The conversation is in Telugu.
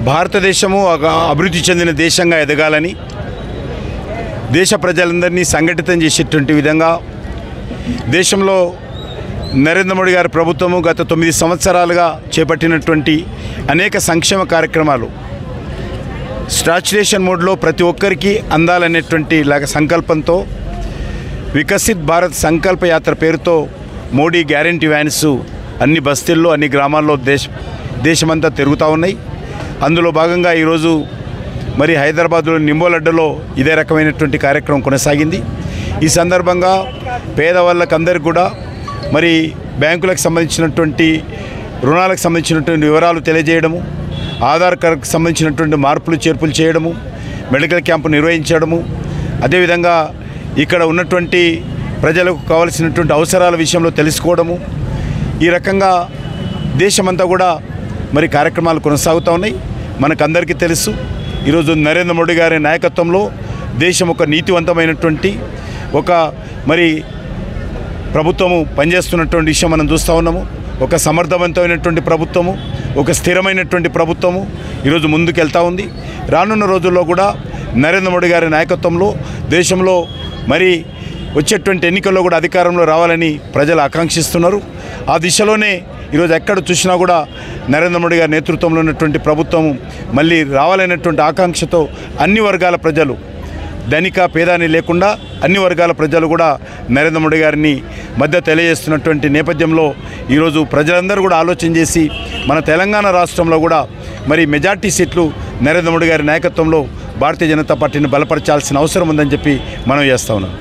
భారతదేశము ఒక అభివృద్ధి చెందిన దేశంగా ఎదగాలని దేశ ప్రజలందరినీ సంఘటితం చేసేటువంటి విధంగా దేశంలో నరేంద్ర మోడీ గారి ప్రభుత్వము గత 9 సంవత్సరాలుగా చేపట్టినటువంటి అనేక సంక్షేమ కార్యక్రమాలు స్టాచ్యురేషన్ మోడ్లో ప్రతి ఒక్కరికి అందాలనేటువంటి సంకల్పంతో వికసిత్ భారత్ సంకల్ప యాత్ర పేరుతో మోడీ గ్యారంటీ వ్యాన్స్ అన్ని బస్తీల్లో అన్ని గ్రామాల్లో దేశమంతా తిరుగుతూ ఉన్నాయి. అందులో భాగంగా ఈరోజు మరి హైదరాబాద్లో నింబోలడ్డలో ఇదే రకమైనటువంటి కార్యక్రమం కొనసాగింది. ఈ సందర్భంగా పేదవాళ్ళకి అందరికీ కూడా మరి బ్యాంకులకు సంబంధించినటువంటి రుణాలకు సంబంధించినటువంటి వివరాలు తెలియజేయడము, ఆధార్ కార్డుకు సంబంధించినటువంటి మార్పులు చేర్పులు చేయడము, మెడికల్ క్యాంపు నిర్వహించడము, అదేవిధంగా ఇక్కడ ఉన్నటువంటి ప్రజలకు కావాల్సినటువంటి అవసరాల విషయంలో తెలుసుకోవడము, ఈ రకంగా దేశమంతా కూడా మరి కార్యక్రమాలు కొనసాగుతూ ఉన్నాయి. మనకందరికీ తెలుసు ఈరోజు నరేంద్ర మోడీ గారి నాయకత్వంలో దేశం ఒక నీతివంతమైనటువంటి ఒక మరి ప్రభుత్వము పనిచేస్తున్నటువంటి విషయం మనం చూస్తూ ఉన్నాము. ఒక సమర్థవంతమైనటువంటి ప్రభుత్వము, ఒక స్థిరమైనటువంటి ప్రభుత్వము ఈరోజు ముందుకెళ్తూ ఉంది. రానున్న రోజుల్లో కూడా నరేంద్ర మోడీ గారి నాయకత్వంలో దేశంలో మరి వచ్చేటువంటి ఎన్నికల్లో కూడా అధికారంలో రావాలని ప్రజలు ఆకాంక్షిస్తున్నారు. ఆ దిశలోనే ఈరోజు ఎక్కడ చూసినా కూడా నరేంద్ర మోడీ గారి నేతృత్వంలో ఉన్నటువంటి ప్రభుత్వం మళ్ళీ రావాలనేటువంటి ఆకాంక్షతో అన్ని వర్గాల ప్రజలు, ధనిక పేదాని లేకుండా అన్ని వర్గాల ప్రజలు కూడా నరేంద్ర మోడీ గారిని మద్దతు తెలియజేస్తున్నటువంటి నేపథ్యంలో ఈరోజు ప్రజలందరూ కూడా ఆలోచన చేసి మన తెలంగాణ రాష్ట్రంలో కూడా మరి మెజార్టీ సీట్లు నరేంద్ర మోడీ గారి నాయకత్వంలో భారతీయ జనతా పార్టీని బలపరచాల్సిన అవసరం ఉందని చెప్పి మనం చేస్తూ ఉన్నాం.